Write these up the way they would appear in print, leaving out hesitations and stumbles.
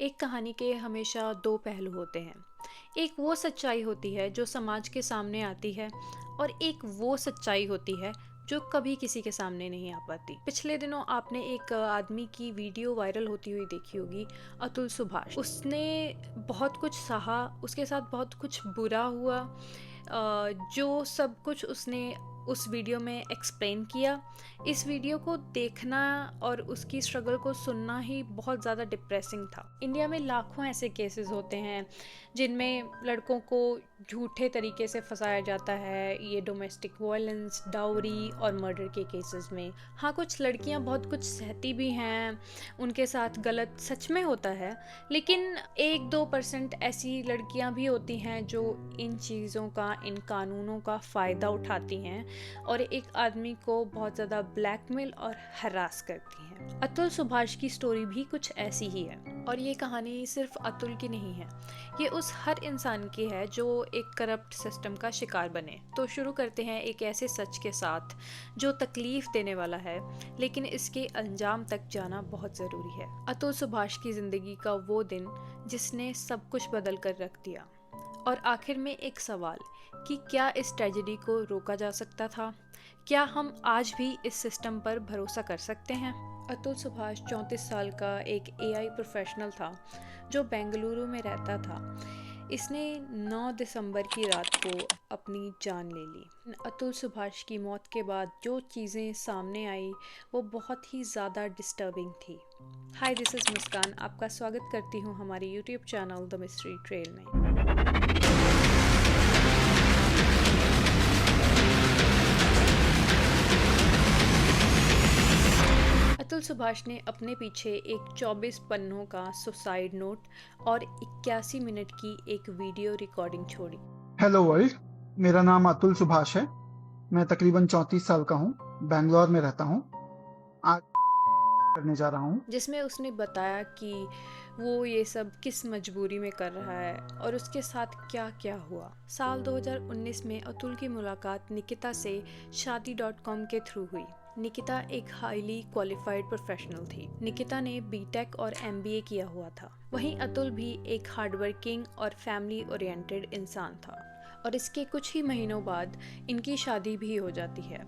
एक कहानी के हमेशा दो पहलू होते हैं। एक वो सच्चाई होती है जो समाज के सामने आती है और एक वो सच्चाई होती है जो कभी किसी के सामने नहीं आ पाती। पिछले दिनों आपने एक आदमी की वीडियो वायरल होती हुई देखी होगी, अतुल सुभाष। उसने बहुत कुछ सहा, उसके साथ बहुत कुछ बुरा हुआ। जो सब कुछ उसने उस वीडियो में एक्सप्लेन किया। इस वीडियो को देखना और उसकी स्ट्रगल को सुनना ही बहुत ज़्यादा डिप्रेसिंग था। इंडिया में लाखों ऐसे केसेस होते हैं जिनमें लड़कों को झूठे तरीके से फंसाया जाता है, ये डोमेस्टिक वायलेंस, डाउरी और मर्डर के केसेस में। हाँ, कुछ लड़कियां बहुत कुछ सहती भी हैं, उनके साथ गलत सच में होता है, लेकिन 1-2% ऐसी लड़कियां भी होती हैं जो इन चीज़ों का, इन कानूनों का फ़ायदा उठाती हैं और एक आदमी को बहुत ज़्यादा ब्लैकमेल और हरास करती हैं। अतुल सुभाष की स्टोरी भी कुछ ऐसी ही है और ये कहानी सिर्फ अतुल की नहीं है, ये उस हर इंसान की है जो एक करप्ट सिस्टम का शिकार बने। तो शुरू करते हैं एक ऐसे सच के साथ जो तकलीफ देने वाला है, लेकिन इसके अंजाम तक जाना बहुत ज़रूरी है। अतुल सुभाष की ज़िंदगी का वो दिन जिसने सब कुछ बदल कर रख दिया। और आखिर में एक सवाल कि क्या इस ट्रेजेडी को रोका जा सकता था? क्या हम आज भी इस सिस्टम पर भरोसा कर सकते हैं? अतुल सुभाष 34 साल का एक एआई प्रोफेशनल था जो बेंगलुरु में रहता था। इसने 9 दिसंबर की रात को अपनी जान ले ली। अतुल सुभाष की मौत के बाद जो चीज़ें सामने आई वो बहुत ही ज़्यादा डिस्टर्बिंग थी। हाय, दिस इज़ मुस्कान। आपका स्वागत करती हूँ हमारे YouTube channel the mystery trail में। अतुल सुभाष ने अपने पीछे एक 24 पन्नों का सुसाइड नोट और 81 मिनट की एक वीडियो रिकॉर्डिंग छोड़ी, हेलो वर्ल्ड। मेरा नाम अतुल सुभाष है। मैं तकरीबन 34 साल का हूँ। बैंगलोर में रहता हूँ। आज करने जा रहा हूँ। जिसमें उसने बताया कि वो ये सब किस मजबूरी में कर रहा है और उसके साथ क्या क्या हुआ। साल 2019 में अतुल की मुलाकात निकिता से शादी.com के थ्रू हुई। निकिता एक हाईली क्वालिफाइड प्रोफेशनल थी। निकिता ने बीटेक और एमबीए किया हुआ था। वहीं अतुल भी एक हार्डवर्किंग और फैमिली ओरिएंटेड इंसान था और इसके कुछ ही महीनों बाद इनकी शादी भी हो जाती है,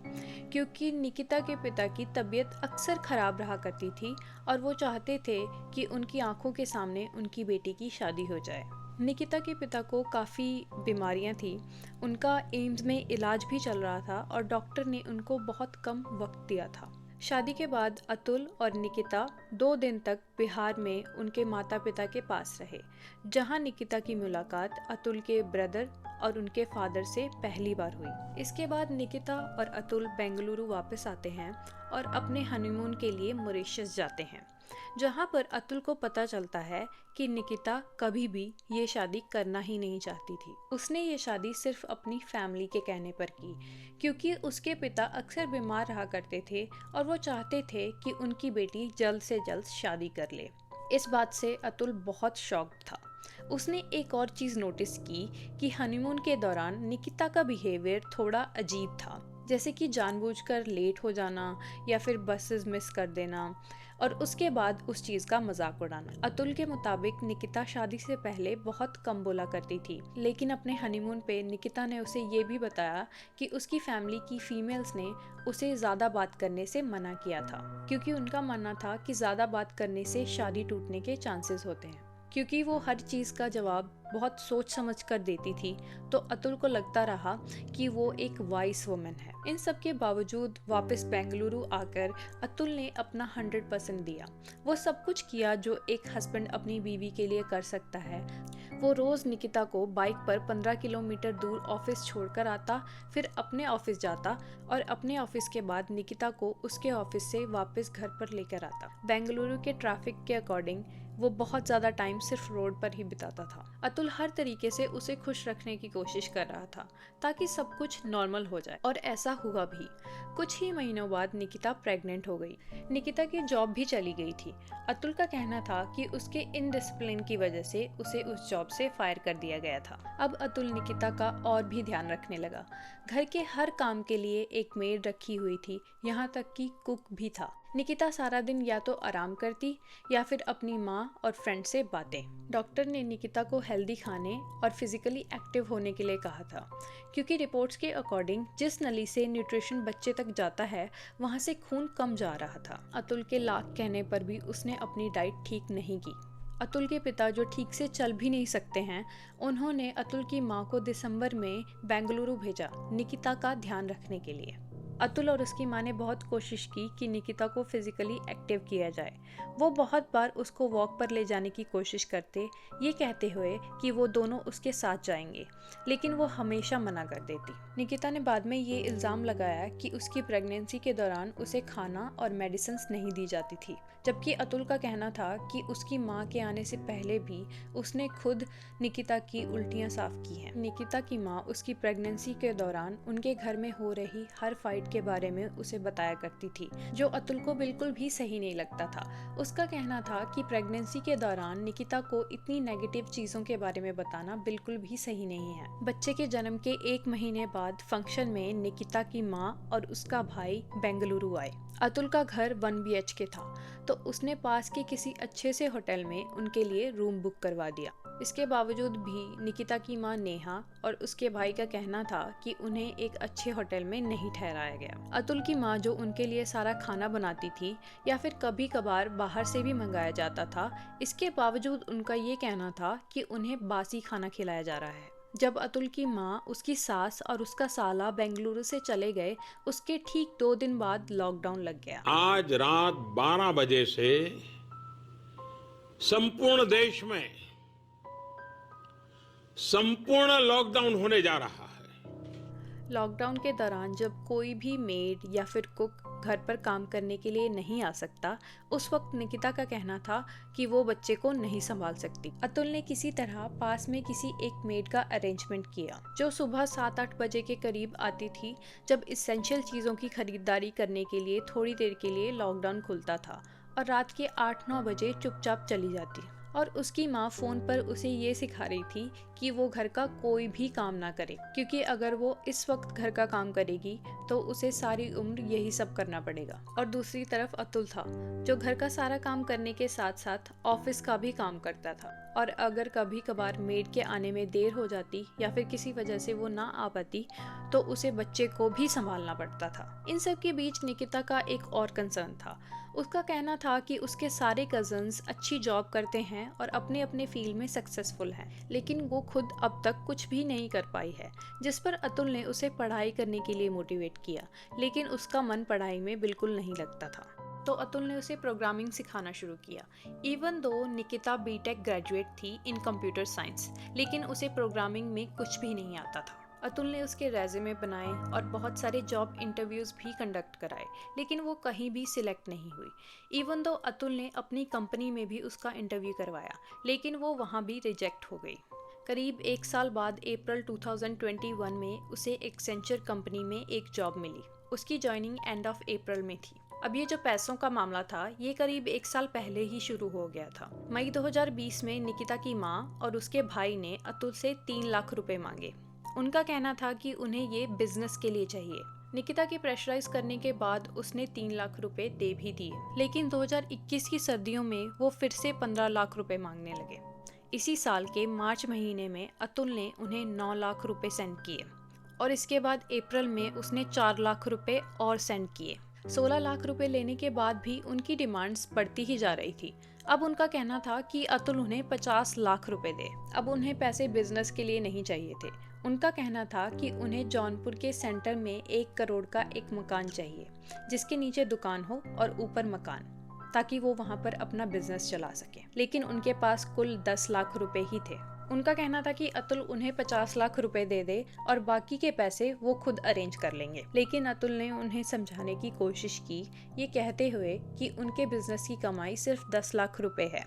क्योंकि निकिता के पिता की तबीयत अक्सर ख़राब रहा करती थी और वो चाहते थे कि उनकी आंखों के सामने उनकी बेटी की शादी हो जाए। निकिता के पिता को काफ़ी बीमारियां थी, उनका एम्स में इलाज भी चल रहा था और डॉक्टर ने उनको बहुत कम वक्त दिया था। शादी के बाद अतुल और निकिता 2 दिन तक बिहार में उनके माता पिता के पास रहे, जहां निकिता की मुलाकात अतुल के ब्रदर और उनके फादर से पहली बार हुई। इसके बाद निकिता और अतुल बेंगलुरु वापस आते हैं और अपने हनीमून के लिए मॉरिशस जाते हैं, जहां पर अतुल को पता चलता है कि निकिता कभी भी ये शादी करना ही नहीं चाहती थी। उसने ये शादी सिर्फ अपनी फैमिली के कहने पर की, क्योंकि उसके पिता अक्सर बीमार रहा करते थे और वो चाहते थे कि उनकी बेटी जल्द से जल्द शादी कर ले। इस बात से अतुल बहुत शॉक्ड था। उसने एक और चीज़ नोटिस की कि हनीमून के दौरान निकिता का बिहेवियर थोड़ा अजीब था, जैसे कि जानबूझकर लेट हो जाना या फिर बसेस मिस कर देना और उसके बाद उस चीज़ का मजाक उड़ाना। अतुल के मुताबिक निकिता शादी से पहले बहुत कम बोला करती थी, लेकिन अपने हनीमून पे निकिता ने उसे ये भी बताया कि उसकी फैमिली की फीमेल्स ने उसे ज़्यादा बात करने से मना किया था, क्योंकि उनका मानना था कि ज़्यादा बात करने से शादी टूटने के चांसेस होते हैं। क्योंकि वो हर चीज़ का जवाब बहुत सोच समझ कर देती थी, तो अतुल को लगता रहा कि वो एक वाइस वुमन है। इन सब के बावजूद वापस बेंगलुरु आकर अतुल ने अपना 100% दिया। वो सब कुछ किया जो एक हस्बैंड अपनी बीवी के लिए कर सकता है। वो रोज़ निकिता को बाइक पर 15 किलोमीटर दूर ऑफिस छोड़कर आता, फिर अपने ऑफिस जाता और अपने ऑफिस के बाद निकिता को उसके ऑफिस से वापस घर पर लेकर आता। बेंगलुरु के ट्रैफिक के अकॉर्डिंग वो बहुत ज़्यादा टाइम सिर्फ रोड पर ही बिताता था। अतुल हर तरीके से उसे खुश रखने की कोशिश कर रहा था ताकि सब कुछ नॉर्मल हो जाए, और ऐसा हुआ भी। कुछ ही महीनों बाद निकिता प्रेग्नेंट हो गई। निकिता की जॉब भी चली गई थी। अतुल का कहना था कि उसके इनडिसिप्लिन की वजह से उसे उस जॉब से फायर कर दिया गया था। अब अतुल निकिता का और भी ध्यान रखने लगा। घर के हर काम के लिए एक मेड रखी हुई थी, यहाँ तक कि कुक भी था। निकिता सारा दिन या तो आराम करती या फिर अपनी माँ और फ्रेंड से बातें। डॉक्टर ने निकिता को हेल्दी खाने और फिजिकली एक्टिव होने के लिए कहा था, क्योंकि रिपोर्ट्स के अकॉर्डिंग जिस नली से न्यूट्रिशन बच्चे तक जाता है वहाँ से खून कम जा रहा था। अतुल के लाख कहने पर भी उसने अपनी डाइट ठीक नहीं की। अतुल के पिता, जो ठीक से चल भी नहीं सकते हैं, उन्होंने अतुल की मां को दिसंबर में बेंगलुरु भेजा निकिता का ध्यान रखने के लिए। अतुल और उसकी मां ने बहुत कोशिश की कि निकिता को फिजिकली एक्टिव किया जाए। वो बहुत बार उसको वॉक पर ले जाने की कोशिश करते, ये कहते हुए कि वो दोनों उसके साथ जाएंगे, लेकिन वो हमेशा मना कर देती। निकिता ने बाद में ये इल्ज़ाम लगाया कि उसकी प्रेगनेंसी के दौरान उसे खाना और मेडिसिन्स नहीं दी जाती थी, जबकि अतुल का कहना था कि उसकी मां के आने से पहले भी उसने खुद निकिता की उल्टियां साफ की हैं। निकिता की मां उसकी प्रेगनेंसी के दौरान उनके घर में हो रही हर फाइट के बारे में उसे बताया करती थी, जो अतुल को बिल्कुल भी सही नहीं लगता था। उसका कहना था कि प्रेगनेंसी के दौरान निकिता को इतनी नेगेटिव चीज़ों के बारे में बताना बिल्कुल भी सही नहीं है। बच्चे के जन्म के 1 महीने बाद फंक्शन में निकिता की मां और उसका भाई बेंगलुरु आए। अतुल का घर 1 BHK था, तो उसने पास के किसी अच्छे से होटल में उनके लिए रूम बुक करवा दिया। इसके बावजूद भी निकिता की मां नेहा और उसके भाई का कहना था कि उन्हें एक अच्छे होटल में नहीं ठहराया गया। अतुल की मां, जो उनके लिए सारा खाना बनाती थी या फिर कभी कभार बाहर से भी मंगाया जाता था, इसके बावजूद उनका ये कहना था कि उन्हें बासी खाना खिलाया जा रहा है। जब अतुल की मां, उसकी सास और उसका साला बेंगलुरु से चले गए, उसके ठीक 2 दिन बाद लॉकडाउन लग गया। आज रात 12 बजे से संपूर्ण देश में संपूर्ण लॉकडाउन होने जा रहा है। लॉकडाउन के दौरान जब कोई भी मेड या फिर कुक घर पर काम करने के लिए नहीं आ सकता, उस वक्त निकिता का कहना था कि वो बच्चे को नहीं संभाल सकती। अतुल ने किसी तरह पास में किसी एक मेड का अरेंजमेंट किया, जो सुबह 7-8 बजे के करीब आती थी, जब इसेंशियल चीज़ों की खरीदारी करने के लिए थोड़ी देर के लिए लॉकडाउन खुलता था, और रात के 8-9 बजे चुपचाप चली जाती। और उसकी माँ फ़ोन पर उसे ये सिखा रही थी कि वो घर का कोई भी काम ना करे, क्योंकि अगर वो इस वक्त घर का काम करेगी तो उसे सारी उम्र यही सब करना पड़ेगा। और दूसरी तरफ अतुल था, जो घर का सारा काम करने के साथ साथ ऑफिस का भी काम करता था, और अगर कभी कभार मेड के आने में देर हो जाती या फिर किसी वजह से वो ना आ पाती तो उसे बच्चे को भी संभालना पड़ता था। इन सब के बीच निकिता का एक और कंसर्न था। उसका कहना था कि उसके सारे कजन्स अच्छी जॉब करते हैं और अपने अपने फील्ड में सक्सेसफुल हैं, लेकिन वो खुद अब तक कुछ भी नहीं कर पाई है, जिस पर अतुल ने उसे पढ़ाई करने के लिए मोटिवेट किया, लेकिन उसका मन पढ़ाई में बिल्कुल नहीं लगता था। तो अतुल ने उसे प्रोग्रामिंग सिखाना शुरू किया। Even though Nikita BTech graduate थी इन कंप्यूटर साइंस, लेकिन उसे प्रोग्रामिंग में कुछ भी नहीं आता था। अतुल ने उसके रेज़्यूमे बनाए और बहुत सारे जॉब इंटरव्यूज़ भी कंडक्ट कराए, लेकिन वो कहीं भी सिलेक्ट नहीं हुई। इवन दो अतुल ने अपनी कंपनी में भी उसका इंटरव्यू करवाया, लेकिन वो वहाँ भी रिजेक्ट हो गई। करीब 1 साल बाद अप्रैल 2021 में उसे एक्सेंचर कंपनी में एक जॉब मिली। उसकी ज्वाइनिंग एंड ऑफ अप्रैल में थी। अब ये जो पैसों का मामला था, ये करीब 1 साल पहले ही शुरू हो गया था। मई 2020 में निकिता की माँ और उसके भाई ने अतुल से 3 लाख रुपए मांगे। उनका कहना था कि उन्हें ये बिजनेस के लिए चाहिए। निकिता के प्रेशराइज करने के बाद उसने 3 लाख रुपए दे भी दिए, लेकिन 2021 की सर्दियों में वो फिर से 15 लाख रुपए मांगने लगे। इसी साल के मार्च महीने में अतुल ने उन्हें 9 लाख रुपए सेंड किए, और इसके बाद अप्रैल में उसने 4 लाख रुपए और सेंड किए। 16 लाख रुपए लेने के बाद भी उनकी डिमांड्स बढ़ती ही जा रही थी। अब उनका कहना था कि अतुल उन्हें 50 लाख रुपए दे। अब उन्हें पैसे बिजनेस के लिए नहीं चाहिए थे। उनका कहना था कि उन्हें जौनपुर के सेंटर में 1 करोड़ का एक मकान चाहिए, जिसके नीचे दुकान हो और ऊपर मकान, ताकि वो वहाँ पर अपना बिजनेस चला सके। लेकिन उनके पास कुल 10 लाख रुपए ही थे। उनका कहना था कि अतुल उन्हें 50 लाख रुपए दे दे और बाकी के पैसे वो खुद अरेंज कर लेंगे। लेकिन अतुल ने उन्हें समझाने की कोशिश की, ये कहते हुए कि उनके बिजनेस की कमाई सिर्फ 10 लाख रुपए है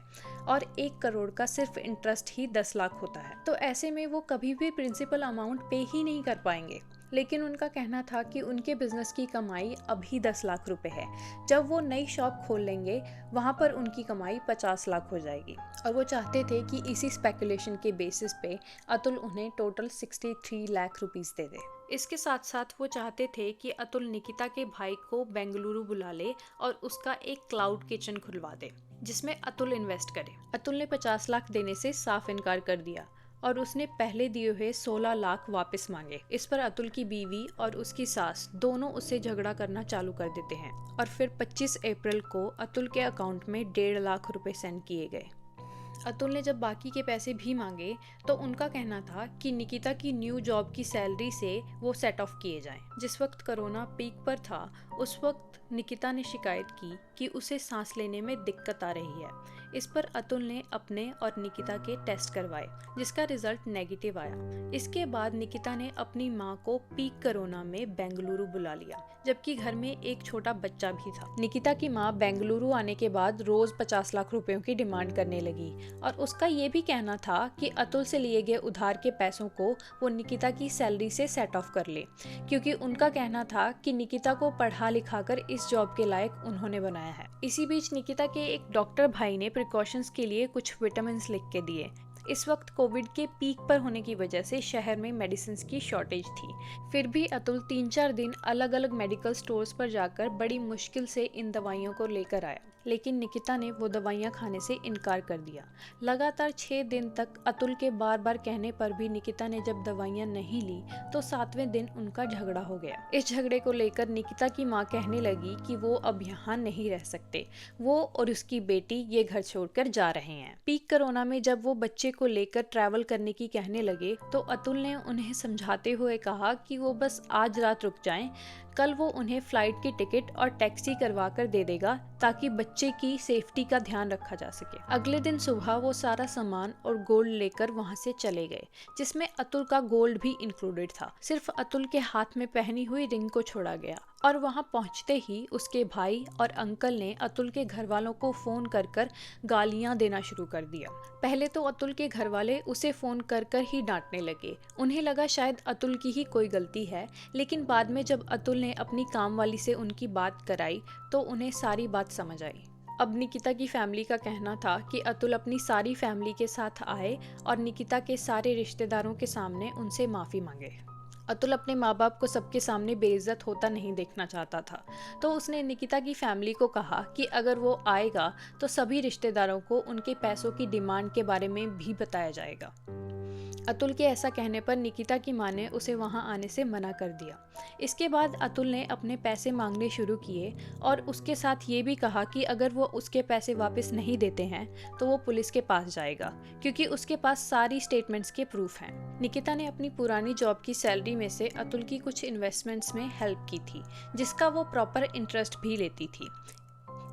और 1 करोड़ का सिर्फ इंटरेस्ट ही 10 लाख होता है, तो ऐसे में वो कभी भी प्रिंसिपल अमाउंट पे ही नहीं कर पाएंगे। लेकिन उनका कहना था कि उनके बिजनेस की कमाई अभी 10 लाख रुपए है। जब वो नई शॉप खोल लेंगे, वहाँ पर उनकी कमाई 50 लाख हो जाएगी, और वो चाहते थे कि इसी स्पेकुलेशन के बेसिस पे अतुल उन्हें टोटल 63 लाख रुपीस दे दे। इसके साथ साथ वो चाहते थे कि अतुल निकिता के भाई को बेंगलुरु बुला ले और उसका एक क्लाउड किचन खुलवा दे जिसमें अतुल इन्वेस्ट करे। अतुल ने 50 लाख देने से साफ इनकार कर दिया और उसने पहले दिए हुए 16 लाख वापस मांगे। इस पर अतुल की बीवी और उसकी सास दोनों उससे झगड़ा करना चालू कर देते हैं और फिर 25 अप्रैल को अतुल के अकाउंट में 1.5 लाख रुपए सेंड किए गए। अतुल ने जब बाकी के पैसे भी मांगे तो उनका कहना था कि निकिता की न्यू जॉब की सैलरी से वो सेट ऑफ किए जाएं। जिस वक्त कोरोना पीक पर था उस वक्त निकिता ने शिकायत की कि उसे सांस लेने में दिक्कत आ रही है। इस पर अतुल ने अपने और निकिता के टेस्ट करवाए जिसका रिजल्ट नेगेटिव आया। इसके बाद निकिता ने अपनी मां को पीक कोरोना में बेंगलुरु बुला लिया जबकि घर में एक छोटा बच्चा भी था। निकिता की मां बेंगलुरु आने के बाद रोज 50 लाख रुपयों की डिमांड करने लगी और उसका ये भी कहना था कि अतुल से लिए गए उधार के पैसों को वो निकिता की सैलरी से सेट ऑफ कर ले, क्योंकि उनका कहना था कि निकिता को पढ़ा लिखाकर इस जॉब के लायक उन्होंने बनाया है। इसी बीच निकिता के एक डॉक्टर भाई ने प्रिकॉशंस के लिए कुछ विटामिन लिख के दिए। इस वक्त कोविड के पीक पर होने की वजह से शहर में मेडिसिन की शॉर्टेज थी। फिर भी अतुल 3-4 दिन अलग अलग मेडिकल स्टोर्स पर जाकर बड़ी मुश्किल से इन दवाइयों को लेकर आया, लेकिन निकिता ने वो दवाइयाँ खाने से इनकार कर दिया। लगातार 6 दिन तक अतुल के बार बार कहने पर भी निकिता ने जब दवाइयाँ नहीं ली तो 7वें दिन उनका झगड़ा हो गया। इस झगड़े को लेकर निकिता की माँ कहने लगी कि वो अब यहाँ नहीं रह सकते, वो और उसकी बेटी ये घर छोड़कर जा रहे हैं। पीक कोरोना में जब वो बच्चे को लेकर ट्रैवल करने की कहने लगे तो अतुल ने उन्हें समझाते हुए कहा कि वो बस आज रात रुक जाएं, कल वो उन्हें फ्लाइट की टिकट और टैक्सी करवा कर दे देगा ताकि बच्चे की सेफ्टी का ध्यान रखा जा सके। अगले दिन सुबह वो सारा सामान और गोल्ड लेकर वहां से चले गए जिसमें अतुल का गोल्ड भी इंक्लूडेड था। सिर्फ अतुल के हाथ में पहनी हुई रिंग को छोड़ा गया और वहां पहुंचते ही उसके भाई और अंकल ने अतुल के घर वालों को फोन कर गालियां देना शुरू कर दिया। पहले तो अतुल के घर वाले उसे फोन कर ही डांटने लगे। उन्हें लगा शायद अतुल की ही कोई गलती है, लेकिन बाद में जब अतुल ने अपनी काम वाली से उनकी बात कराई तो उन्हें सारी बात समझ आई। अब निकिता की फैमिली का कहना था कि अतुल अपनी सारी फैमिली के साथ आए और निकिता के सारे रिश्तेदारों के सामने उनसे माफ़ी मांगे। अतुल अपने माँ बाप को सबके सामने बेइज्जत होता नहीं देखना चाहता था, तो उसने निकिता की फैमिली को कहा कि अगर वो आएगा तो सभी रिश्तेदारों को उनके पैसों की डिमांड के बारे में भी बताया जाएगा। अतुल के ऐसा कहने पर निकिता की मां ने उसे वहां आने से मना कर दिया। इसके बाद अतुल ने अपने पैसे मांगने शुरू किए और उसके साथ ये भी कहा कि अगर वो उसके पैसे वापस नहीं देते हैं तो वो पुलिस के पास जाएगा, क्योंकि उसके पास सारी स्टेटमेंट्स के प्रूफ हैं। निकिता ने अपनी पुरानी जॉब की सैलरी में से अतुल की कुछ इन्वेस्टमेंट्स में हेल्प की थी जिसका वो प्रॉपर इंटरेस्ट भी लेती थी।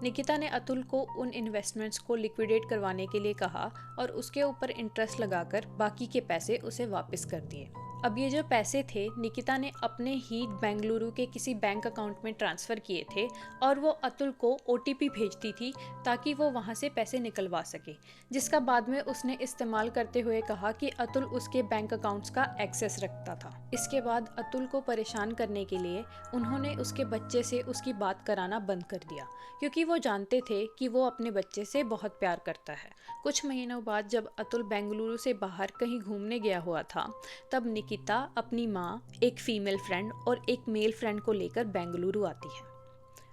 निकिता ने अतुल को उन इन्वेस्टमेंट्स को लिक्विडेट करवाने के लिए कहा और उसके ऊपर इंटरेस्ट लगाकर बाकी के पैसे उसे वापस कर दिए। अब ये जो पैसे थे निकिता ने अपने ही बेंगलुरु के किसी बैंक अकाउंट में ट्रांसफ़र किए थे और वो अतुल को OTP भेजती थी ताकि वो वहाँ से पैसे निकलवा सके, जिसका बाद में उसने इस्तेमाल करते हुए कहा कि अतुल उसके बैंक अकाउंट्स का एक्सेस रखता था। इसके बाद अतुल को परेशान करने के लिए उन्होंने उसके बच्चे से उसकी बात कराना बंद कर दिया, क्योंकि वो जानते थे कि वो अपने बच्चे से बहुत प्यार करता है। कुछ महीनों बाद जब अतुल बेंगलुरु से बाहर कहीं घूमने गया हुआ था तब निकिता अपनी माँ, एक फीमेल फ्रेंड और एक मेल फ्रेंड को लेकर बेंगलुरु आती है।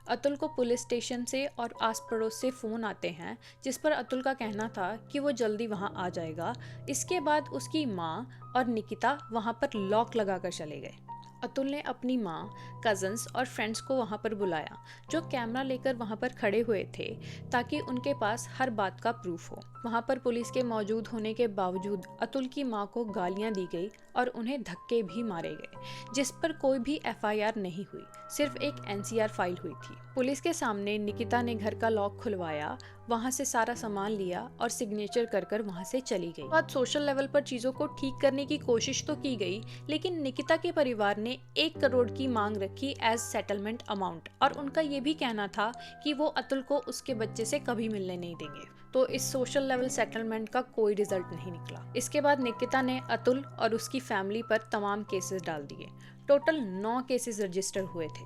अतुल को पुलिस स्टेशन से और आस पड़ोस से फ़ोन आते हैं जिस पर अतुल का कहना था कि वो जल्दी वहाँ आ जाएगा। इसके बाद उसकी माँ और निकिता वहाँ पर लॉक लगाकर चले गए। अतुल ने अपनी माँ, कज़न्स और फ्रेंड्स को वहाँ पर बुलाया जो कैमरा लेकर वहाँ पर खड़े हुए थे ताकि उनके पास हर बात का प्रूफ हो। वहाँ पर पुलिस के मौजूद होने के बावजूद अतुल की माँ को गालियाँ दी गई और उन्हें धक्के भी मारे गए, जिस पर कोई भी FIR नहीं हुई, सिर्फ एक NCR फाइल हुई थी। पुलिस के सामने निकिता ने घर का लॉक खुलवाया, वहाँ से सारा सामान लिया और सिग्नेचर कर वहाँ से चली गई। बाद सोशल लेवल पर चीज़ों को ठीक करने की कोशिश तो की गई, लेकिन निकिता के परिवार ने 1 करोड़ की मांग रखी एज सेटलमेंट अमाउंट और उनका ये भी कहना था कि वो अतुल को उसके बच्चे से कभी मिलने नहीं देंगे। तो इस सोशल लेवल सेटलमेंट का कोई रिजल्ट नहीं निकला। इसके बाद निकिता ने अतुल और उसकी फैमिली पर तमाम केसेस डाल दिए। टोटल 9 केसेस रजिस्टर हुए थे।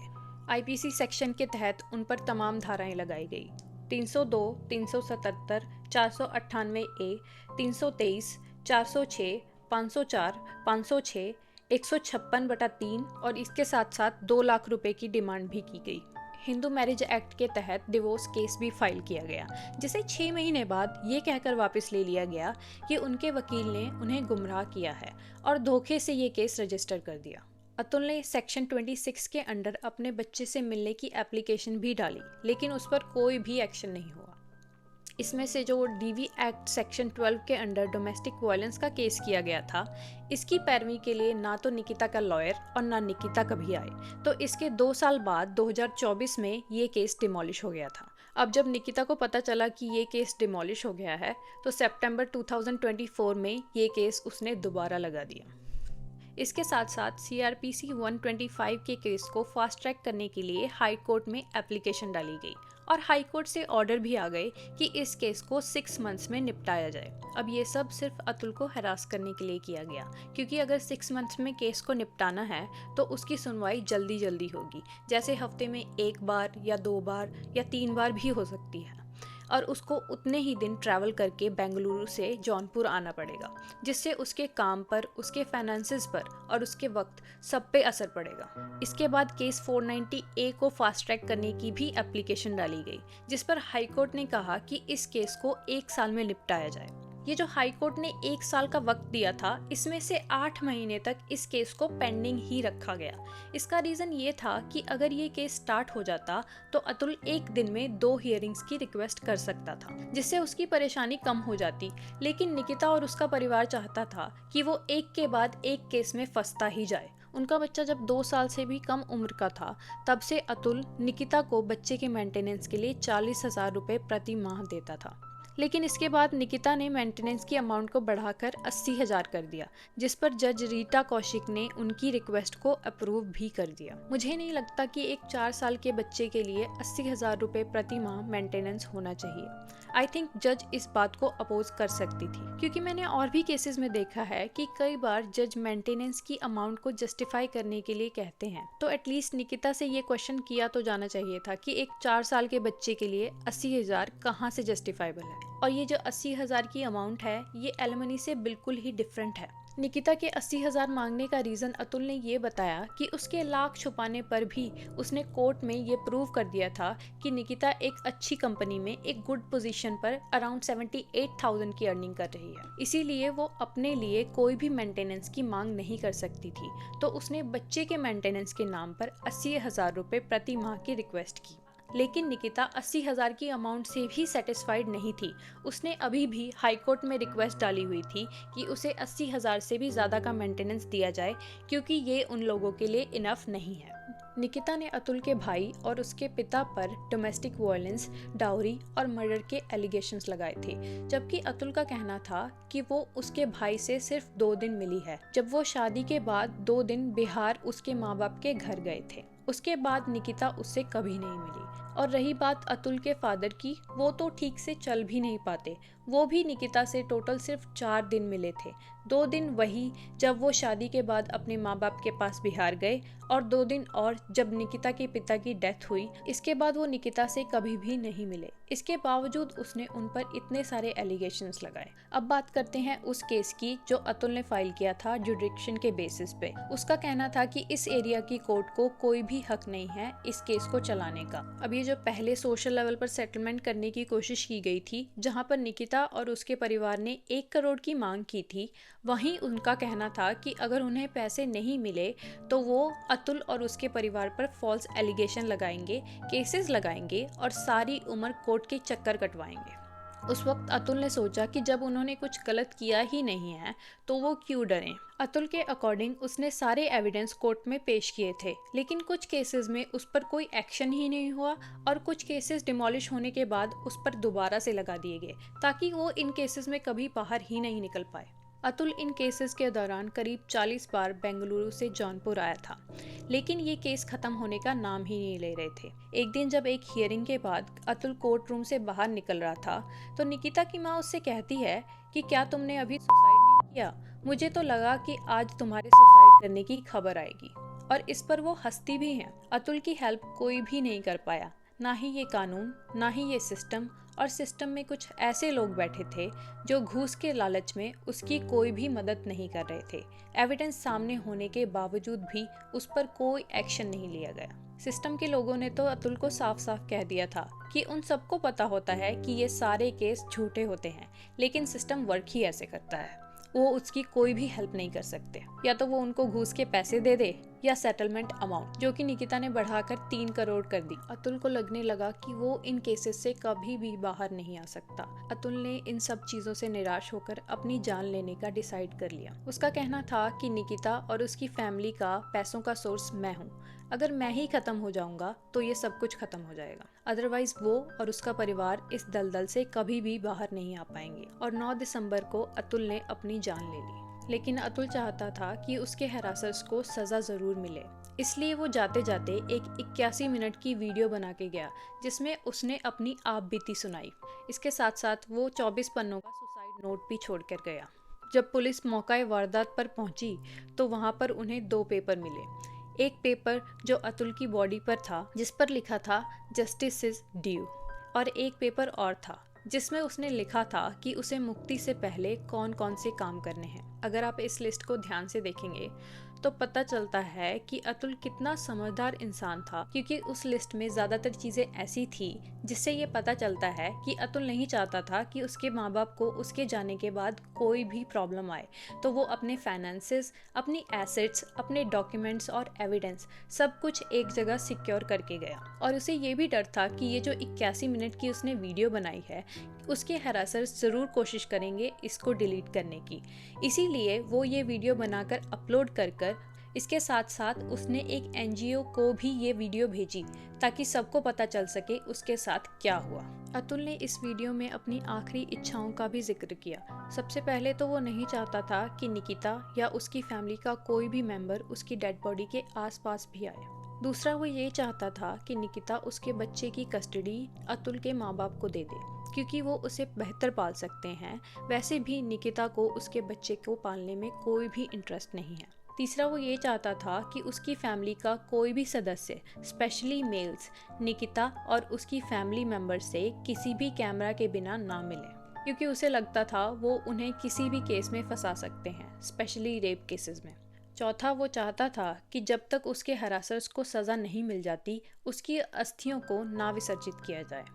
IPC सेक्शन के तहत उन पर तमाम धाराएं लगाई गई। 302, 377, 498A, 323, 406, 504, 506, 156/3 और इसके साथ साथ 2 लाख रुपए की डिमांड भी की गई। हिंदू मैरिज एक्ट के तहत डिवोर्स केस भी फाइल किया गया, जिसे 6 महीने बाद ये कहकर वापस ले लिया गया कि उनके वकील ने उन्हें गुमराह किया है और धोखे से ये केस रजिस्टर कर दिया। अतुल ने सेक्शन 26 के अंडर अपने बच्चे से मिलने की एप्लीकेशन भी डाली, लेकिन उस पर कोई भी एक्शन नहीं हुआ। इसमें से जो डीवी एक्ट सेक्शन 12 के अंडर डोमेस्टिक वायलेंस का केस किया गया था, इसकी पैरवी के लिए ना तो निकिता का लॉयर और ना निकिता कभी आए, तो इसके 2 साल बाद 2024 में ये केस डिमोलिश हो गया था। अब जब निकिता को पता चला कि ये केस डिमोलिश हो गया है, तो सितंबर 2024 में ये केस उसने दोबारा लगा दिया। इसके साथ साथ CRPC 125 के केस को फास्ट ट्रैक करने के लिए हाई कोर्ट में एप्लीकेशन डाली गई और हाई कोर्ट से ऑर्डर भी आ गए कि इस केस को 6 मंथ्स में निपटाया जाए। अब ये सब सिर्फ अतुल को हरास करने के लिए किया गया, क्योंकि अगर 6 मंथ्स में केस को निपटाना है तो उसकी सुनवाई जल्दी जल्दी होगी, जैसे हफ्ते में 1 बार या 2 बार या 3 बार भी हो सकती है, और उसको उतने ही दिन ट्रैवल करके बेंगलुरु से जौनपुर आना पड़ेगा, जिससे उसके काम पर, उसके फाइनेंसेस पर और उसके वक्त सब पे असर पड़ेगा। इसके बाद केस 490A को फास्ट ट्रैक करने की भी एप्लीकेशन डाली गई, जिस पर हाई कोर्ट ने कहा कि इस केस को 1 साल में निपटाया जाए। ये जो हाई कोर्ट ने 1 साल का वक्त दिया था, इसमें से 8 महीने तक इस केस को पेंडिंग ही रखा गया। इसका रीज़न ये था कि अगर ये केस स्टार्ट हो जाता तो अतुल 1 दिन में 2 हियरिंग्स की रिक्वेस्ट कर सकता था, जिससे उसकी परेशानी कम हो जाती। लेकिन निकिता और उसका परिवार चाहता था कि वो एक के बाद एक केस में फंसता ही जाए। उनका बच्चा जब 2 साल से भी कम उम्र का था, तब से अतुल निकिता को बच्चे के मेंटेनेंस के लिए 40,000 रुपये प्रति माह देता था। लेकिन इसके बाद निकिता ने मेंटेनेंस की अमाउंट को बढ़ाकर 80,000 कर दिया, जिस पर जज रीटा कौशिक ने उनकी रिक्वेस्ट को अप्रूव भी कर दिया। मुझे नहीं लगता कि एक 4 साल के बच्चे के लिए 80,000 रुपये प्रति माह मेंटेनेंस होना चाहिए। आई थिंक जज इस बात को अपोज कर सकती थी, क्योंकि मैंने और भी केसेस में देखा है कि कई बार जज मेंटेनेंस की अमाउंट को जस्टिफाई करने के लिए कहते हैं। तो एटलीस्ट निकिता से ये क्वेश्चन किया तो जाना चाहिए था कि एक 4 साल के बच्चे के लिए 80,000 कहाँ से जस्टिफाइबल है। और ये जो 80,000 की अमाउंट है, ये एलिमनी से बिल्कुल ही डिफरेंट है। निकिता के 80,000 मांगने का रीज़न अतुल ने ये बताया कि उसके लाख छुपाने पर भी उसने कोर्ट में ये प्रूव कर दिया था कि निकिता एक अच्छी कंपनी में एक गुड पोजीशन पर अराउंड 78,000 की अर्निंग कर रही है, इसीलिए वो अपने लिए कोई भी मेंटेनेंस की मांग नहीं कर सकती थी। तो उसने बच्चे के मेंटेनेंस के नाम पर 80,000 रुपये प्रति माह की रिक्वेस्ट की। लेकिन निकिता 80,000 की अमाउंट से भी सेटिस्फाइड नहीं थी। उसने अभी भी हाई कोर्ट में रिक्वेस्ट डाली हुई थी कि उसे 80,000 से भी ज़्यादा का मेंटेनेंस दिया जाए, क्योंकि ये उन लोगों के लिए इनफ नहीं है। निकिता ने अतुल के भाई और उसके पिता पर डोमेस्टिक वायलेंस, डाउरी और मर्डर के एलिगेशंस लगाए थे, जबकि अतुल का कहना था कि वो उसके भाई से सिर्फ 2 दिन मिली है, जब वो शादी के बाद 2 दिन बिहार उसके माँ बाप के घर गए थे। उसके बाद निकिता उससे कभी नहीं मिली। और रही बात अतुल के फादर की, वो तो ठीक से चल भी नहीं पाते। वो भी निकिता से टोटल सिर्फ 4 दिन मिले थे। 2 दिन वही जब वो शादी के बाद अपने माँ बाप के पास बिहार गए, और 2 दिन और जब निकिता के पिता की डेथ हुई। इसके बाद वो निकिता से कभी भी नहीं मिले। इसके बावजूद उसने उन पर इतने सारे एलिगेशंस लगाए। अब बात करते हैं उस केस की जो अतुल ने फाइल किया था जुडिक्शन के बेसिस पे। उसका कहना था कि इस एरिया की कोर्ट को कोई भी हक नहीं है इस केस को चलाने का। अब ये जो पहले सोशल लेवल पर सेटलमेंट करने की कोशिश की गई थी, जहां पर निकिता और उसके परिवार ने 1 करोड़ की मांग की थी, वहीं उनका कहना था कि अगर उन्हें पैसे नहीं मिले तो वो अतुल और उसके परिवार पर फॉल्स एलिगेशन लगाएंगे, केसेस लगाएंगे और सारी उम्र कोर्ट के चक्कर कटवाएंगे। उस वक्त अतुल ने सोचा कि जब उन्होंने कुछ गलत किया ही नहीं है तो वो क्यों डरें। अतुल के अकॉर्डिंग उसने सारे एविडेंस कोर्ट में पेश किए थे, लेकिन कुछ केसेस में उस पर कोई एक्शन ही नहीं हुआ और कुछ केसेस डिमोलिश होने के बाद उस पर दोबारा से लगा दिए गए, ताकि वो इन केसेस में कभी बाहर ही नहीं निकल पाए। अतुल इन केसेस के दौरान करीब 40 बार बेंगलुरु से जौनपुर आया था, लेकिन ये केस खत्म होने का नाम ही नहीं ले रहे थे। एक दिन जब एक हियरिंग के बाद अतुल कोर्ट रूम से बाहर निकल रहा था, तो निकिता की माँ उससे कहती है कि क्या तुमने अभी सुसाइड नहीं किया? मुझे तो लगा कि आज तुम्हारे सुसाइड करने की खबर आएगी। और इस पर वो हंसती भी हैं। अतुल की हेल्प कोई भी नहीं कर पाया, ना ही ये कानून, ना ही ये सिस्टम, और सिस्टम में कुछ ऐसे लोग बैठे थे जो घूस के लालच में उसकी कोई भी मदद नहीं कर रहे थे। एविडेंस सामने होने के बावजूद भी उस पर कोई एक्शन नहीं लिया गया। सिस्टम के लोगों ने तो अतुल को साफ साफ कह दिया था कि उन सबको पता होता है कि ये सारे केस झूठे होते हैं, लेकिन सिस्टम वर्क ही ऐसे करता है। वो उसकी कोई भी हेल्प नहीं कर सकते। या तो वो उनको घूस के पैसे दे दे या सेटलमेंट अमाउंट, जो कि निकिता ने बढ़ाकर 3 करोड़ कर दी। अतुल को लगने लगा कि वो इन केसेस से कभी भी बाहर नहीं आ सकता। अतुल ने इन सब चीजों से निराश होकर अपनी जान लेने का डिसाइड कर लिया। उसका कहना था कि निकिता और उसकी फैमिली का पैसों का सोर्स मैं हूँ। अगर मैं ही खत्म हो जाऊंगा तो ये सब कुछ खत्म हो जाएगा। अदरवाइज वो और उसका परिवार इस दलदल से कभी भी बाहर नहीं आ पाएंगे। और 9 दिसंबर को अतुल ने अपनी जान ले ली। लेकिन अतुल चाहता था कि उसके हरासर्स को सजा जरूर मिले, इसलिए वो जाते जाते एक 81 मिनट की वीडियो बना के गया, जिसमें उसने अपनी आप बीती सुनाई। इसके साथ साथ वो 24 पन्नों का सुसाइड नोट भी छोड़ कर गया। जब पुलिस मौका वारदात पर पहुंची तो वहां पर उन्हें 2 पेपर मिले। एक पेपर जो अतुल की बॉडी पर था, जिस पर लिखा था जस्टिस इज ड्यू, और एक पेपर और था जिसमें उसने लिखा था कि उसे मुक्ति से पहले कौन कौन से काम करने हैं। अगर आप इस लिस्ट को ध्यान से देखेंगे तो पता चलता है कि अतुल कितना समझदार इंसान था, क्योंकि उस लिस्ट में ज़्यादातर चीज़ें ऐसी थी जिससे ये पता चलता है कि अतुल नहीं चाहता था कि उसके माँ बाप को उसके जाने के बाद कोई भी प्रॉब्लम आए। तो वो अपने फाइनेंसेस, अपनी एसेट्स, अपने डॉक्यूमेंट्स और एविडेंस सब कुछ एक जगह सिक्योर करके गया। और उसे ये भी डर था कि ये जो 81 मिनट की उसने वीडियो बनाई है, उसके हरासर्स ज़रूर कोशिश करेंगे इसको डिलीट करने की। इसीलिए वो ये वीडियो बनाकर अपलोड कर इसके साथ साथ उसने एक एनजीओ को भी ये वीडियो भेजी ताकि सबको पता चल सके उसके साथ क्या हुआ। अतुल ने इस वीडियो में अपनी आखिरी इच्छाओं का भी जिक्र किया। सबसे पहले तो वो नहीं चाहता था कि निकिता या उसकी फैमिली का कोई भी मेंबर उसकी डेड बॉडी के आसपास भी आए। दूसरा, वो ये चाहता था कि निकिता उसके बच्चे की कस्टडी अतुल के माँ बाप को दे दे, क्योंकि वो उसे बेहतर पाल सकते हैं। वैसे भी निकिता को उसके बच्चे को पालने में कोई भी इंटरेस्ट नहीं है। तीसरा, वो ये चाहता था कि उसकी फैमिली का कोई भी सदस्य, स्पेशली मेल्स, निकिता और उसकी फैमिली मेंबर से किसी भी कैमरा के बिना ना मिले, क्योंकि उसे लगता था वो उन्हें किसी भी केस में फंसा सकते हैं, स्पेशली रेप केसेस में। चौथा, वो चाहता था कि जब तक उसके हरासर्स को सज़ा नहीं मिल जाती उसकी अस्थियों को ना विसर्जित किया जाए,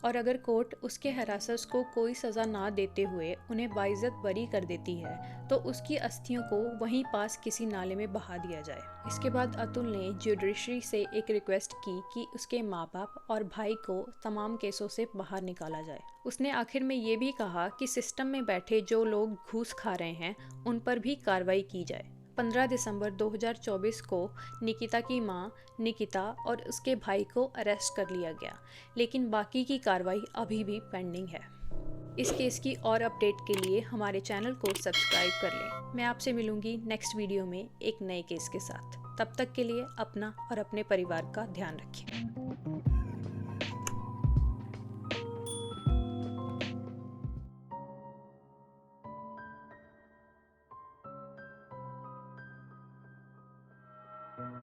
और अगर कोर्ट उसके हरासर्स को कोई सज़ा ना देते हुए उन्हें बाइज्जत बरी कर देती है तो उसकी अस्थियों को वहीं पास किसी नाले में बहा दिया जाए। इसके बाद अतुल ने जुडिशरी से एक रिक्वेस्ट की कि उसके माँ बाप और भाई को तमाम केसों से बाहर निकाला जाए। उसने आखिर में ये भी कहा कि सिस्टम में बैठे जो लोग घूस खा रहे हैं उन पर भी कार्रवाई की जाए। 15 दिसंबर 2024 को निकिता की मां निकिता और उसके भाई को अरेस्ट कर लिया गया, लेकिन बाकी की कार्रवाई अभी भी पेंडिंग है। इस केस की और अपडेट के लिए हमारे चैनल को सब्सक्राइब कर लें। मैं आपसे मिलूंगी नेक्स्ट वीडियो में एक नए केस के साथ। तब तक के लिए अपना और अपने परिवार का ध्यान रखें।